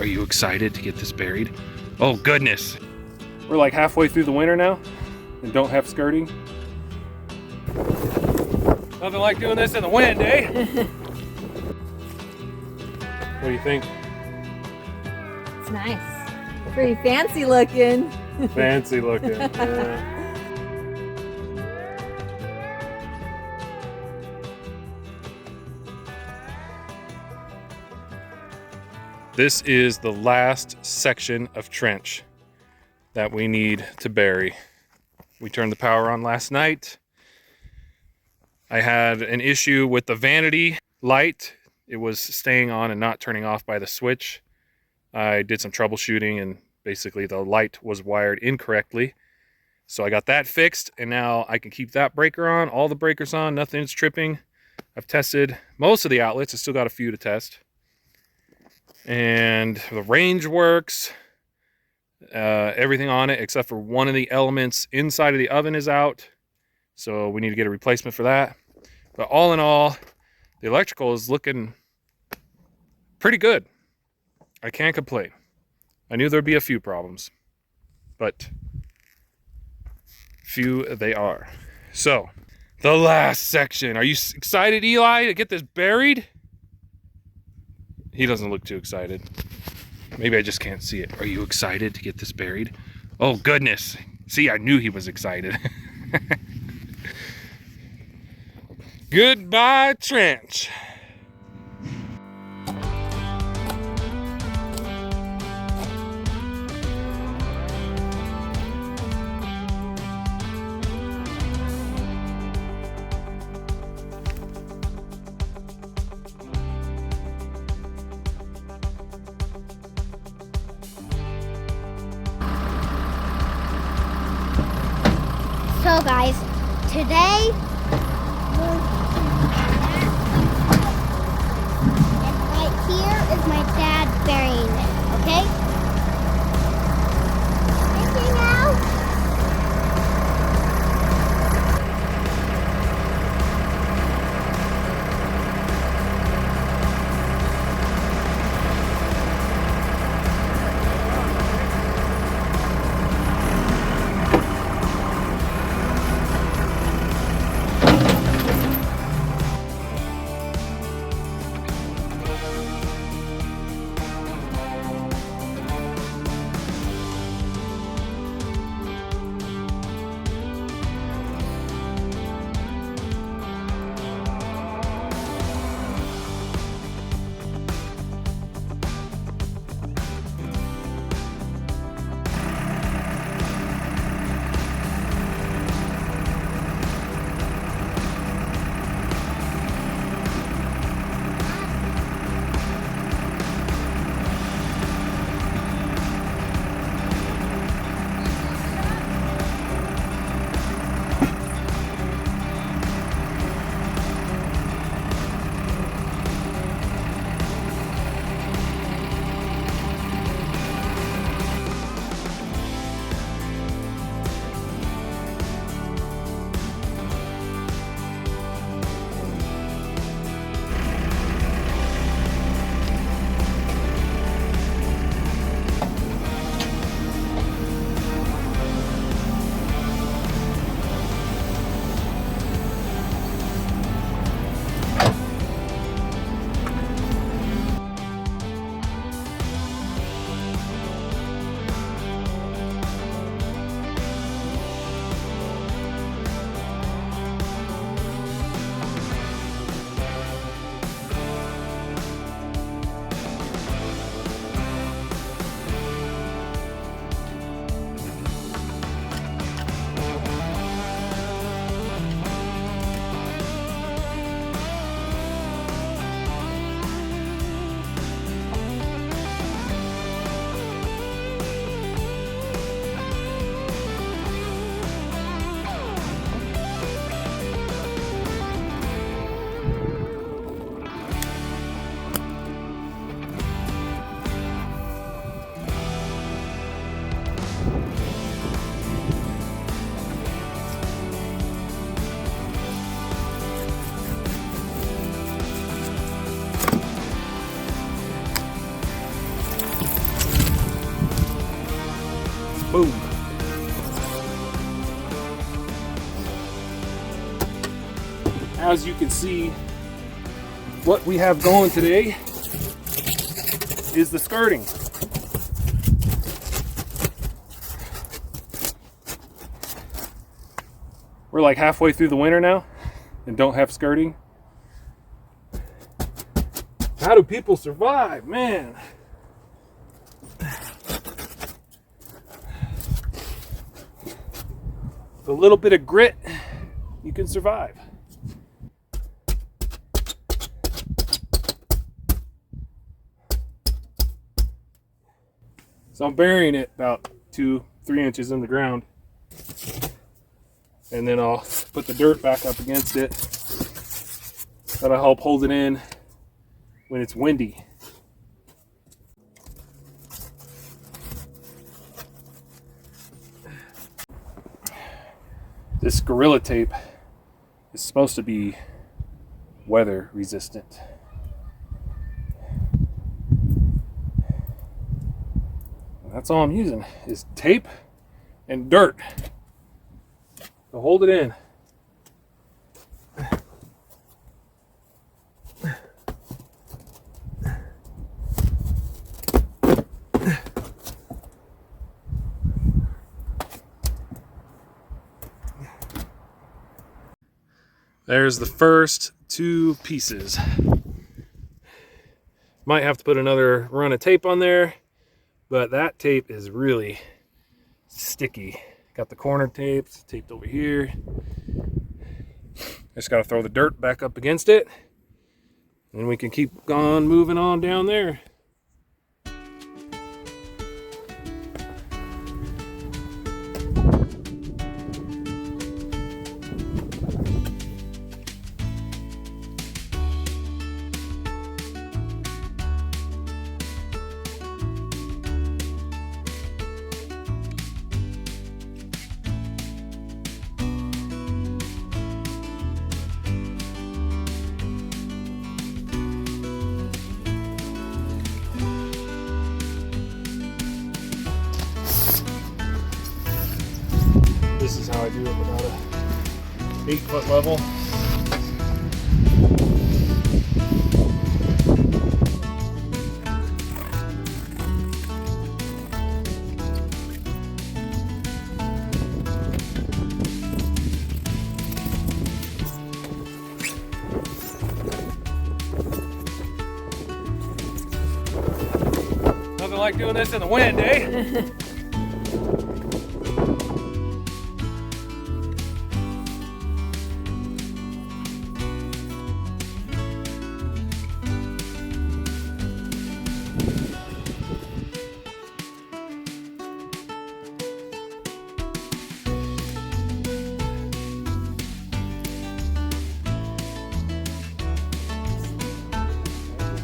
Are you excited to get this buried? Oh goodness. We're like halfway through the winter now and don't have skirting. Nothing like doing this in the wind, eh? What do you think? It's nice. Pretty fancy looking. Fancy looking. Yeah. This is the last section of trench that we need to bury. We turned the power on last night. I had an issue with the vanity light. It was staying on and not turning off by the switch. I did some troubleshooting and basically the light was wired incorrectly. So I got that fixed and now I can keep that breaker on, all the breakers on, nothing's tripping. I've tested most of the outlets. I still got a few to test. And the range works, everything on it except for one of the elements inside of the oven is out, so we need to get a replacement for that. But all in all, the electrical is looking pretty good. I can't complain. I knew there'd be a few problems, but few they are. So the last section, are you excited, Eli, to get this buried? He doesn't look too excited. Maybe I just can't see it. Are you excited to get this buried? Oh goodness. See, I knew he was excited. Goodbye, trench. So guys, today and right here is my dad burying it, okay? Thinking now? Boom. As you can see, what we have going today is the skirting. We're like halfway through the winter now and don't have skirting. How do people survive, man? With a little bit of grit, you can survive. So I'm burying it about 2-3 inches in the ground. And then I'll put the dirt back up against it. That'll help hold it in when it's windy. This Gorilla Tape is supposed to be weather resistant. That's all I'm using is tape and dirt to hold it in. There's the first 2 pieces. Might have to put another run of tape on there, but that tape is really sticky. Got the corner taped over here. Just gotta throw the dirt back up against it, and we can keep on moving on down there. This is how I do it without a 8-foot level. Nothing like doing this in the wind, eh?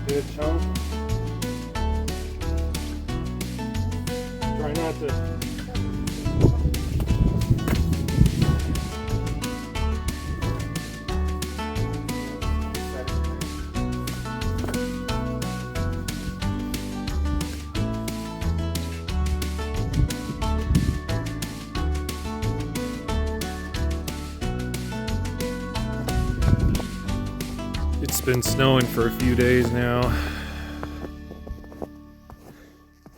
Good chunk. Try not to. It's been snowing for a few days now.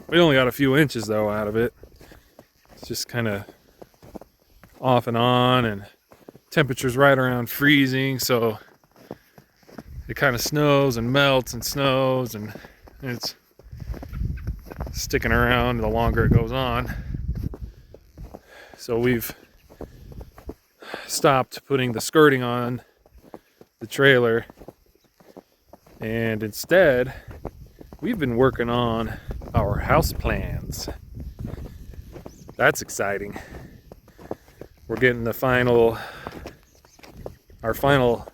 We only got a few inches though out of it. It's just kind of off and on, and temperature's right around freezing, so it kind of snows and melts and snows, and it's sticking around the longer it goes on. So we've stopped putting the skirting on the trailer, and instead we've been working on our house plans. That's exciting. We're getting our final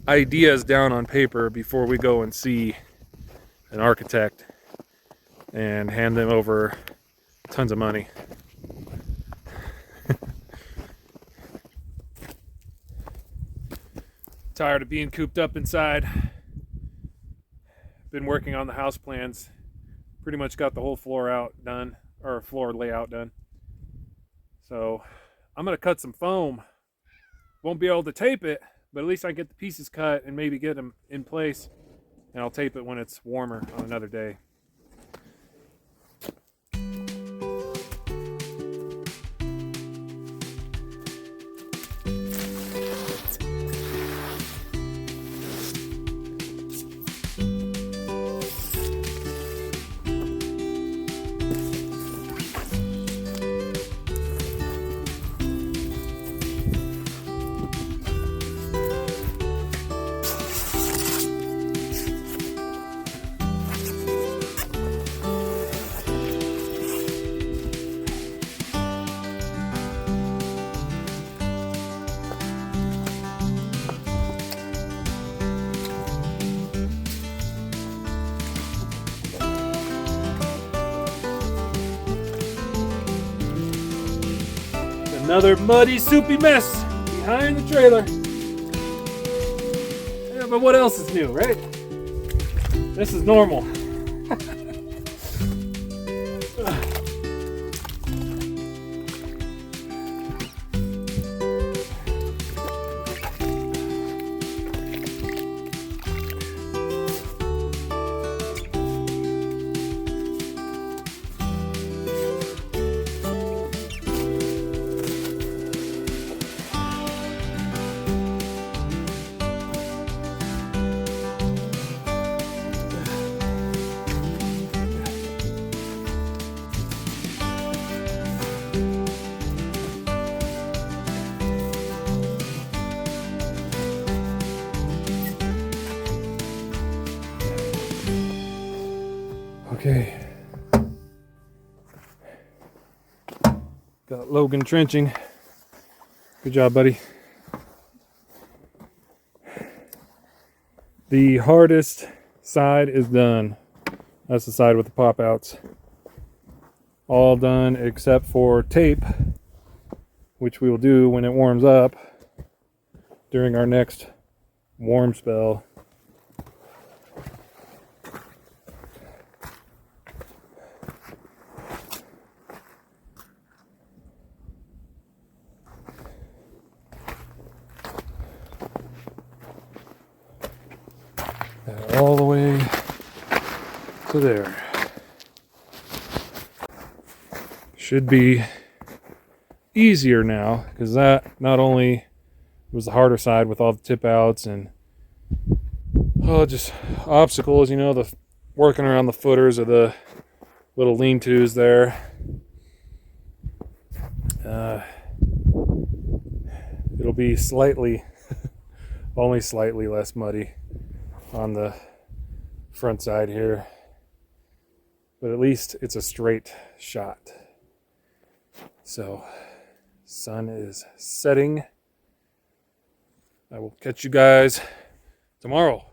ideas down on paper before we go and see an architect and hand them over tons of money. Tired of being cooped up inside. Been working on the house plans. Pretty much got the whole floor layout done. So I'm gonna cut some foam. Won't be able to tape it, but at least I get the pieces cut and maybe get them in place, and I'll tape it when it's warmer on another day. Another muddy, soupy mess behind the trailer. Yeah, but what else is new, right? This is normal. Okay. Got Logan trenching. Good job, buddy. The hardest side is done. That's the side with the pop outs. All done except for tape, which we will do when it warms up during our next warm spell. All the way to there. Should be easier now, because that not only was the harder side with all the tip outs and just obstacles, you know, the working around the footers of the little lean-tos there. It'll be slightly, only slightly less muddy on the front side here, but at least it's a straight shot. So sun is setting. I will catch you guys tomorrow.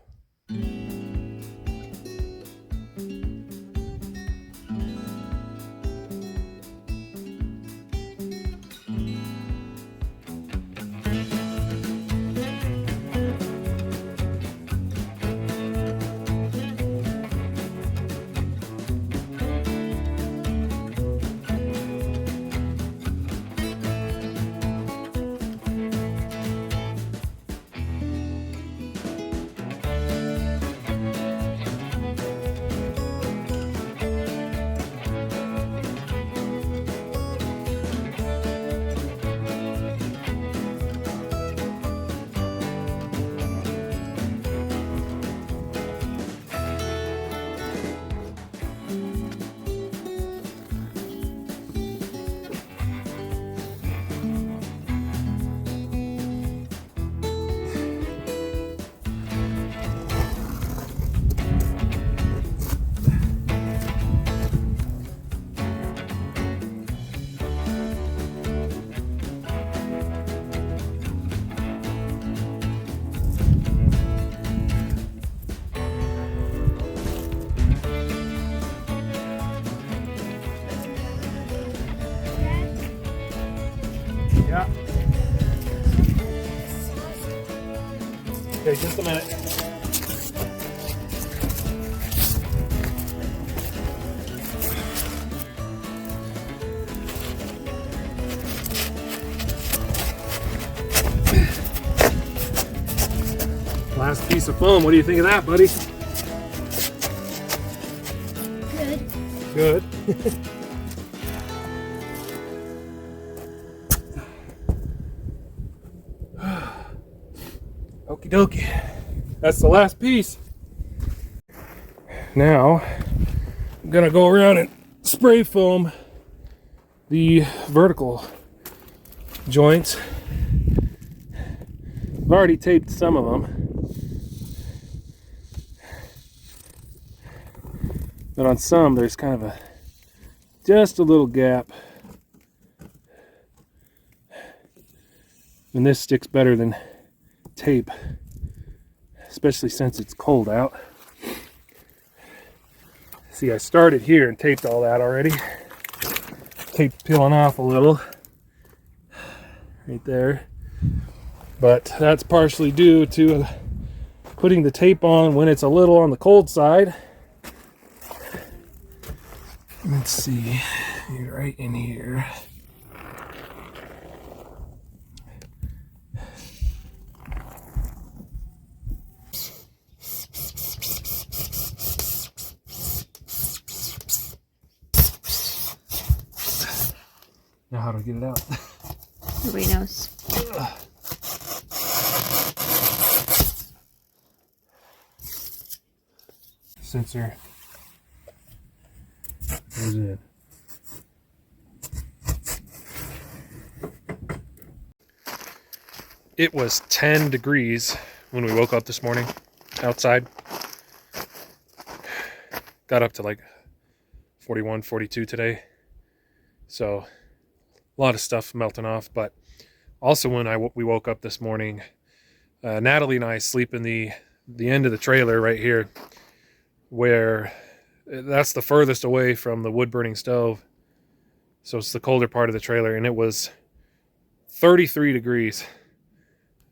Yeah. Okay, just a minute. Last piece of foam. What do you think of that, buddy? Good. Good. Okie dokie. That's the last piece. Now, I'm gonna go around and spray foam the vertical joints. I've already taped some of them, but on some there's kind of just a little gap, and this sticks better than tape, especially since it's cold out. See, I started here and taped all that already. Tape peeling off a little right there, but that's partially due to putting the tape on when it's a little on the cold side. Let's see, you're right in here. Now how to get it out? Nobody knows. Sensor goes in. It was 10 degrees when we woke up this morning outside. Got up to like 41, 42 today. So a lot of stuff melting off, but also when we woke up this morning, Natalie and I sleep in the end of the trailer right here, where that's the furthest away from the wood burning stove. So it's the colder part of the trailer, and it was 33 degrees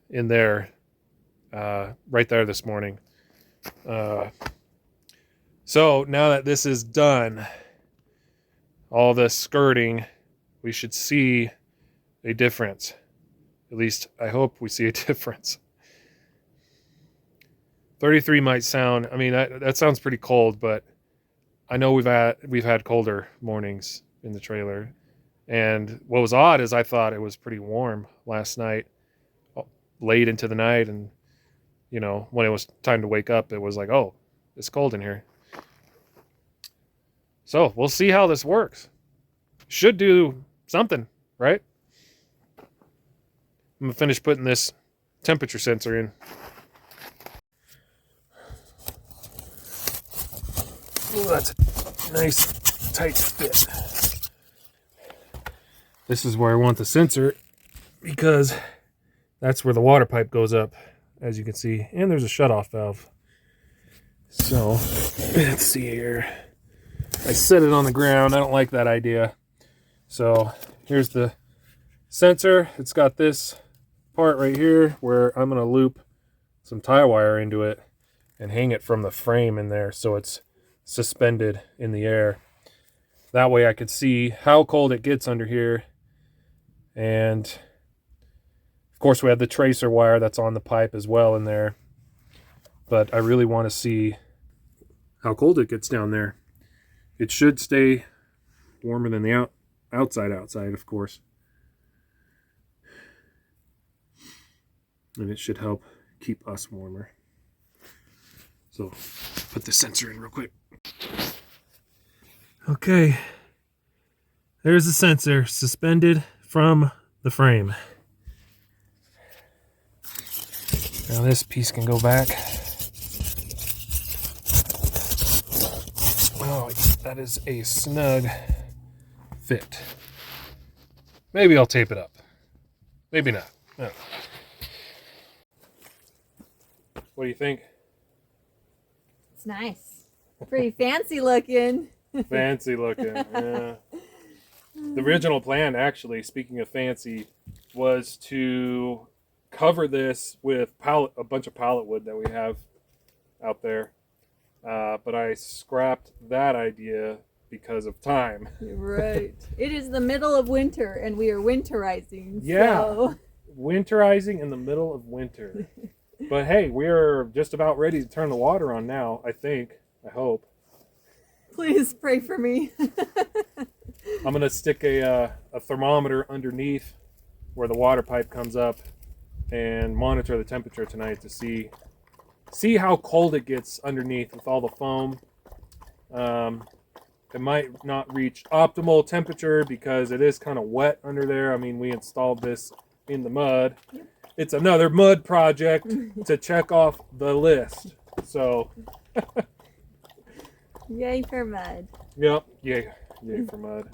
in there, right there this morning. So now that this is done, all the skirting, we should see a difference. At least I hope we see a difference. 33 might sound, I mean, that sounds pretty cold, but I know we've had colder mornings in the trailer. And what was odd is I thought it was pretty warm last night, late into the night, and you know, when it was time to wake up, it was like, oh, it's cold in here. So we'll see how this works. Should do something, right? I'm gonna finish putting this temperature sensor in. Oh, that's a nice tight fit. This is where I want the sensor, because that's where the water pipe goes up, as you can see, and there's a shutoff valve. So let's see here. I set it on the ground. I don't like that idea. So here's the sensor. It's got this part right here where I'm going to loop some tie wire into it and hang it from the frame in there so it's suspended in the air. That way I could see how cold it gets under here. And of course we have the tracer wire that's on the pipe as well in there. But I really want to see how cold it gets down there. It should stay warmer than the outside, of course. And it should help keep us warmer. So, put the sensor in real quick. Okay. There's the sensor suspended from the frame. Now this piece can go back. Oh, that is a snug fit. Maybe I'll tape it up. Maybe not. No. What do you think? It's nice. Pretty fancy looking. Fancy looking, yeah. The original plan, actually, speaking of fancy, was to cover this with a bunch of pallet wood that we have out there. But I scrapped that idea because of time. You're right. It is the middle of winter, and we are winterizing. Yeah. So. Winterizing in the middle of winter. But hey, we're just about ready to turn the water on now, I think. I hope. Please pray for me. I'm going to stick a thermometer underneath where the water pipe comes up and monitor the temperature tonight to see how cold it gets underneath with all the foam. It might not reach optimal temperature because it is kind of wet under there. I mean, we installed this in the mud. It's another mud project to check off the list. So, Yay for mud. yep, yay for mud.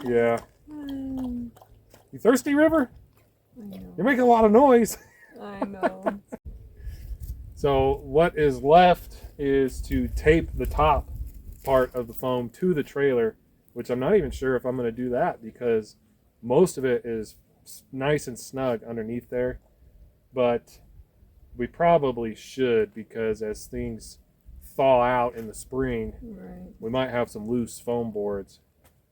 Yeah. You thirsty, River? I know. You're making a lot of noise. I know. So what is left is to tape the top part of the foam to the trailer, which I'm not even sure if I'm going to do that because most of it is nice and snug underneath there. But we probably should because as things thaw out in the spring, Right. we might have some loose foam boards.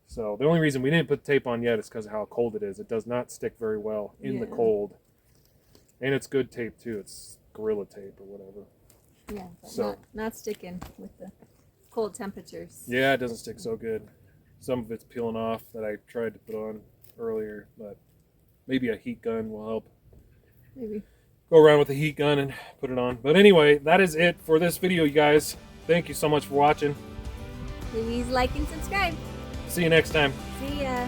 So the only reason we didn't put tape on yet is because of how cold it is. It does not stick very well in the Yeah. cold. And it's good tape too. It's Gorilla Tape or whatever. Yeah, but So- not sticking with the cold temperatures. Yeah, it doesn't stick so good. Some of it's peeling off that I tried to put on earlier, but maybe a heat gun will help. Maybe. Go around with a heat gun and put it on. But anyway, that is it for this video, you guys. Thank you so much for watching. Please like and subscribe. See you next time. See ya.